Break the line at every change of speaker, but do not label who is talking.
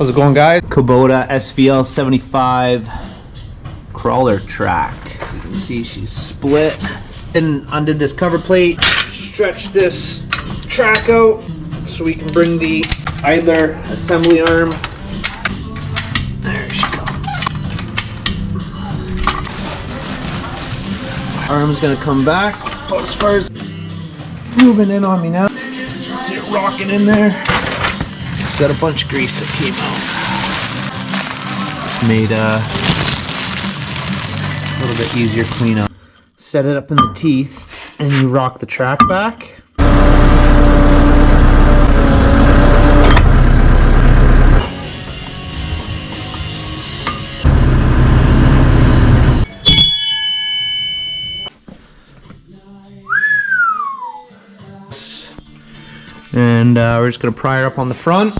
How's it going, guys? Kabota SVL75 crawler track. As you can see, she's split. And undid this cover plate, stretch this track out so we can bring the idler assembly arm. There she comes. Arm's gonna come back about as far as moving in on me now. See it rocking in there. Got a bunch of grease that came out. Made a little bit easier cleanup. Set it up in the teeth and you rock the track back. And we're just going to pry her up on the front.